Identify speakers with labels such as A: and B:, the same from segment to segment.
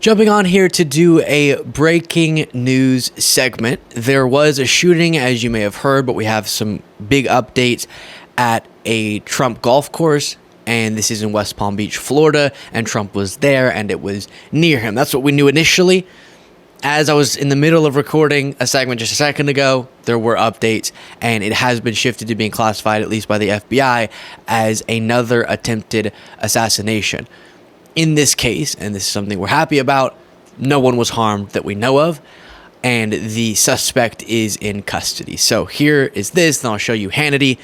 A: Jumping on here to do a breaking news segment. There was a shooting, as you may have heard, but we have some big updates at a Trump golf course, and this is in West Palm Beach, Florida, and Trump was there, and it was near him. That's what we knew initially. As I was in the middle of recording a segment just a second ago, there were updates, and it has been shifted to being classified, at least by the FBI, as another attempted assassination. In this case, and this is something we're happy about, no one was harmed that we know of, and the suspect is in custody. So here is this, and I'll show you Hannity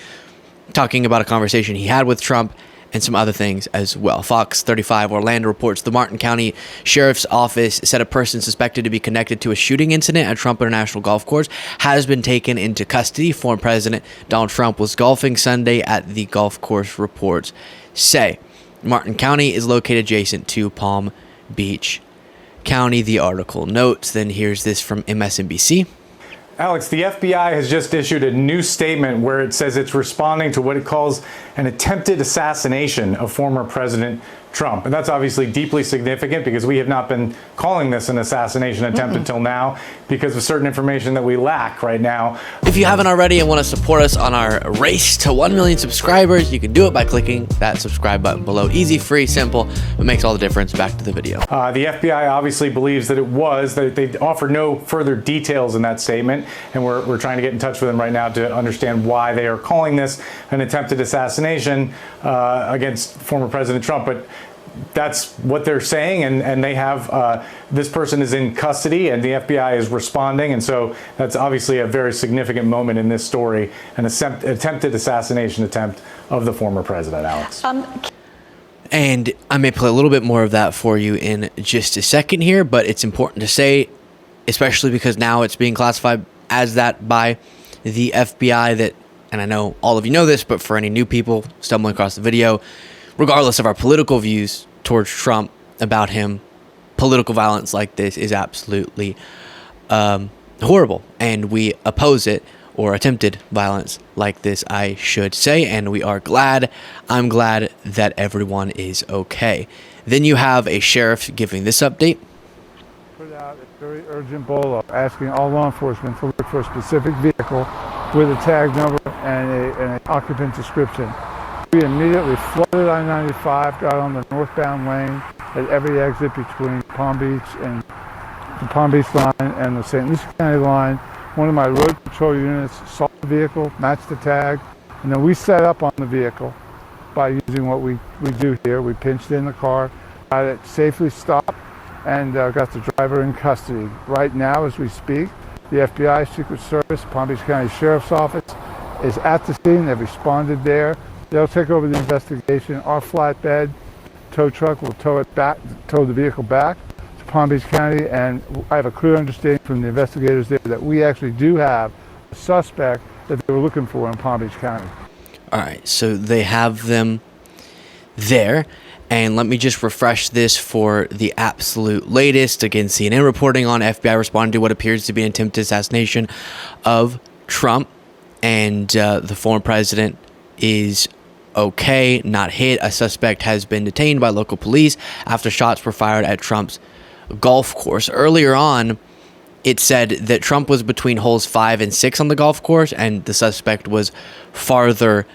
A: talking about a conversation he had with Trump and some other things as well. Fox 35 Orlando reports the Martin County Sheriff's Office said a person suspected to be connected to a shooting incident at Trump International Golf Course has been taken into custody. Former President Donald Trump was golfing Sunday at the golf course, reports say. Martin County is located adjacent to Palm Beach County, the article notes. Then here's this from MSNBC.
B: Alex, the FBI has just issued a new statement where it says it's responding to what it calls an attempted assassination of former President Trump. And that's obviously deeply significant because we have not been calling this an assassination attempt until now because of certain information that we lack right now.
A: If you haven't already and want to support us on our race to 1 million subscribers, you can do it by clicking that subscribe button below. Easy, free, simple. It makes all the difference. Back to the video.
B: The FBI obviously believes that it was, that they offered no further details in that statement. And we're trying to get in touch with them right now to understand why they are calling this an attempted assassination against former President Trump. But that's what they're saying, and they have this person is in custody, and the FBI is responding, and so that's obviously a very significant moment in this story, an attempted assassination attempt of the former president, Alex.
A: And I may play a little bit more of that for you in just a second here, but it's important to say, especially because now it's being classified as that by the FBI, that, and I know all of you know this, but for any new people stumbling across the video, regardless of our political views towards Trump, about him, political violence like this is absolutely horrible, and we oppose it, or attempted violence like this, I should say, and we are glad, I'm glad that everyone is okay. Then you have a sheriff giving this update.
C: Put out a very urgent bolo asking all law enforcement to look for a specific vehicle with a tag number and an occupant description. We immediately flooded I-95, got on the northbound lane at every exit between Palm Beach and the Palm Beach line and the St. Lucie County line. One of my road patrol units saw the vehicle, matched the tag, and then we set up on the vehicle by using what we do here. We pinched in the car, got it safely stopped, and got the driver in custody. Right now, as we speak, the FBI, Secret Service, Palm Beach County Sheriff's Office is at the scene. They've responded there. They'll take over the investigation. Our flatbed tow truck will tow the vehicle back to Palm Beach County, and I have a clear understanding from the investigators there that we actually do have a suspect that they were looking for in Palm Beach County.
A: All right, so they have them there, and let me just refresh this for the absolute latest. Again, CNN reporting on FBI responding to what appears to be an attempted assassination of Trump, and the former president is okay, not hit. A suspect has been detained by local police after shots were fired at Trump's golf course. Earlier on, it said that Trump was between holes 5 and 6 on the golf course, and the suspect was farther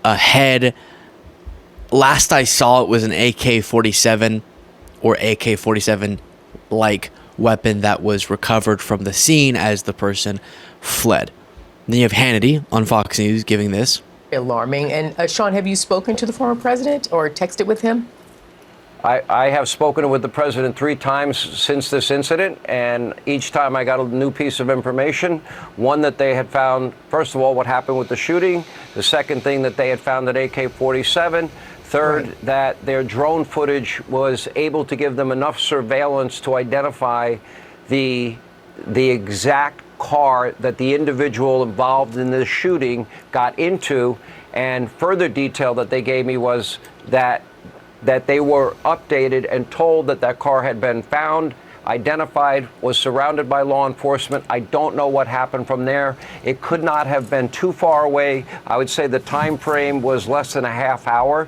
A: ahead. Last I saw, it was an AK-47 or AK-47-like weapon that was recovered from the scene as the person fled. Then you have Hannity on Fox News giving this.
D: Alarming. And Sean, have you spoken to the former president or texted with him?
E: I have spoken with the president 3 times since this incident, and each time I got a new piece of information. One, that they had found, first of all, what happened with the shooting. The second thing, that they had found an AK-47. Third, right, that their drone footage was able to give them enough surveillance to identify the exact car that the individual involved in this shooting got into. And further detail that they gave me was that they were updated and told that that car had been found, identified, was surrounded by law enforcement. I don't know what happened from there. It could not have been too far away. I would say the time frame was less than a half hour.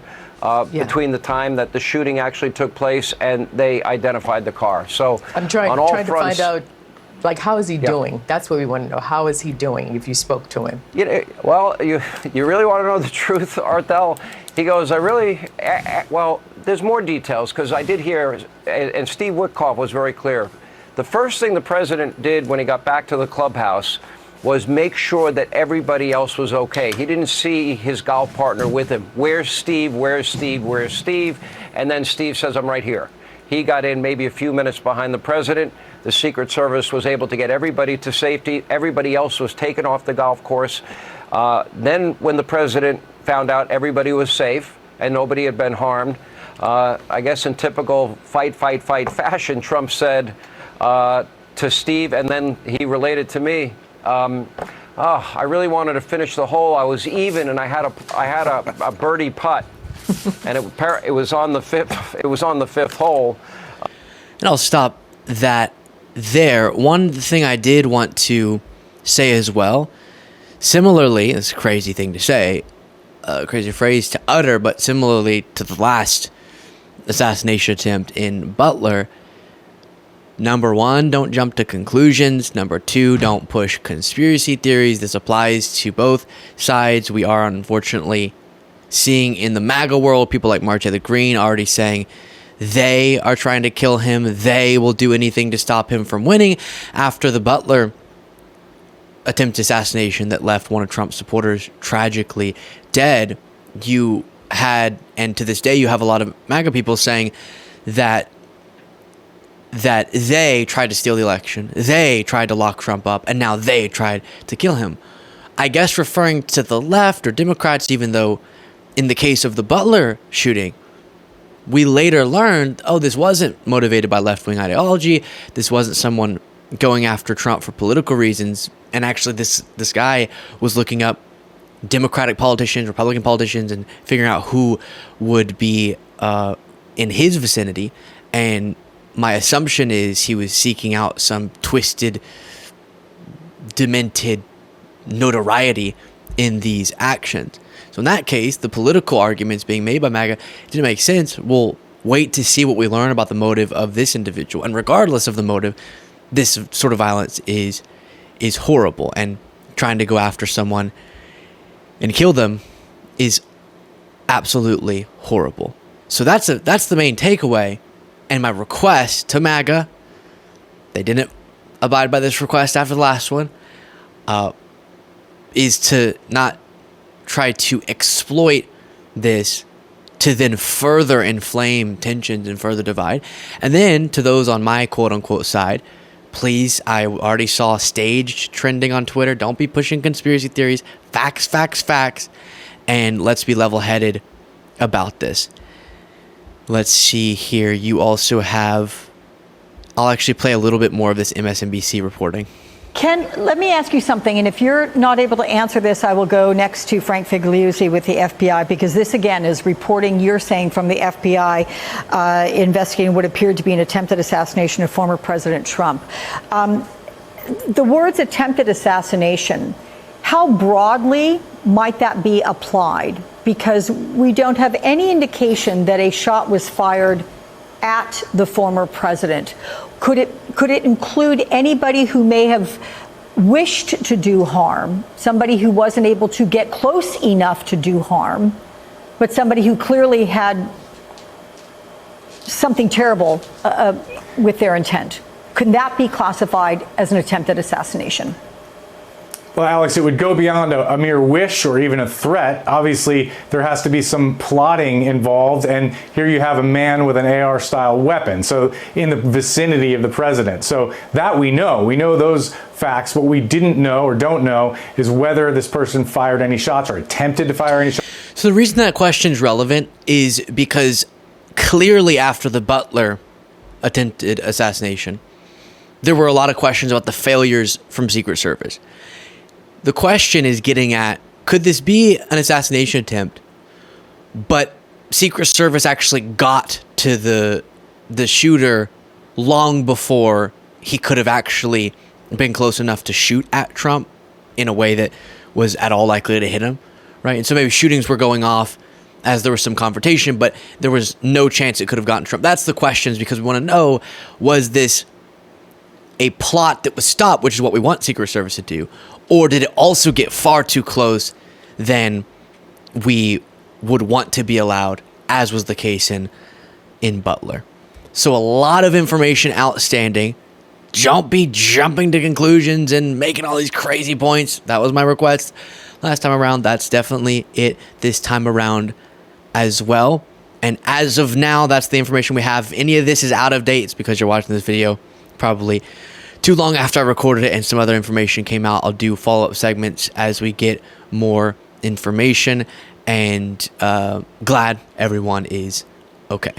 E: between the time that the shooting actually took place and they identified the car. So
D: I'm trying
E: on all
D: to
E: fronts,
D: find out, like, how is he doing? That's what we want to know. How is he doing if you spoke to him?
E: You know, well, you really want to know the truth, Arthel? He goes, well, there's more details, because I did hear, and Steve Witkoff was very clear. The first thing the president did when he got back to the clubhouse was make sure that everybody else was okay. He didn't see his golf partner with him. Where's Steve? Where's Steve? Where's Steve? And then Steve says, I'm right here. He got in maybe a few minutes behind the president. The Secret Service was able to get everybody to safety. Everybody else was taken off the golf course. Then when the president found out everybody was safe and nobody had been harmed, I guess in typical fight fashion, Trump said to Steve, and then he related to me, I really wanted to finish the hole. I was even, and I had a birdie putt, and it was on the fifth hole.
A: And I'll stop that there. One thing I did want to say as well, similarly, it's a crazy thing to say, a crazy phrase to utter, but similarly to the last assassination attempt in Butler, number one, don't jump to conclusions. Number two, don't push conspiracy theories. This applies to both sides. We are unfortunately seeing in the MAGA world people like March the Green already saying they are trying to kill him. They will do anything to stop him from winning after the Butler attempted assassination that left one of Trump's supporters tragically dead. You had, and to this day, you have a lot of MAGA people saying that they tried to steal the election, they tried to lock Trump up, and now they tried to kill him. I guess referring to the left or Democrats, even though in the case of the Butler shooting, we later learned, this wasn't motivated by left-wing ideology. This wasn't someone going after Trump for political reasons. And actually, this guy was looking up Democratic politicians, Republican politicians, and figuring out who would be in his vicinity. And my assumption is he was seeking out some twisted, demented notoriety in these actions. So in that case, the political arguments being made by MAGA didn't make sense. We'll wait to see what we learn about the motive of this individual. And regardless of the motive, this sort of violence is horrible. And trying to go after someone and kill them is absolutely horrible. So that's the main takeaway. And my request to MAGA, they didn't abide by this request after the last one, is to not try to exploit this to then further inflame tensions and further divide. And then to those on my quote-unquote side, please, I already saw staged trending on Twitter. Don't be pushing conspiracy theories. Facts. And let's be level-headed about this. Let's see here. You also have... I'll actually play a little bit more of this MSNBC reporting.
F: Ken, let me ask you something, and if you're not able to answer this, I will go next to Frank Figliuzzi with the FBI, because this, again, is reporting you're saying from the FBI investigating what appeared to be an attempted assassination of former President Trump. The words attempted assassination, how broadly might that be applied? Because we don't have any indication that a shot was fired at the former president. Could it include anybody who may have wished to do harm, somebody who wasn't able to get close enough to do harm, but somebody who clearly had something terrible with their intent? Could that be classified as an attempted assassination?
B: Well, Alex, it would go beyond a mere wish or even a threat. Obviously, there has to be some plotting involved, and here you have a man with an AR-style weapon, so in the vicinity of the president. So that we know. We know those facts. What we didn't know or don't know is whether this person fired any shots or attempted to fire any shots.
A: So the reason that question is relevant is because clearly after the Butler attempted assassination, there were a lot of questions about the failures from Secret Service. The question is getting at, could this be an assassination attempt, but Secret Service actually got to the shooter long before he could have actually been close enough to shoot at Trump in a way that was at all likely to hit him, right? And so maybe shootings were going off as there was some confrontation, but there was no chance it could have gotten Trump. That's the questions, because we want to know, was this a plot that was stopped, which is what we want Secret Service to do, or did it also get far too close than we would want to be allowed, as was the case in Butler? So a lot of information outstanding. Don't be jumping to conclusions and making all these crazy points. That was my request last time around. That's definitely it this time around as well. And as of now, that's the information we have. If any of this is out of date, it's because you're watching this video probably too long after I recorded it and some other information came out. I'll do follow-up segments as we get more information, and glad everyone is okay.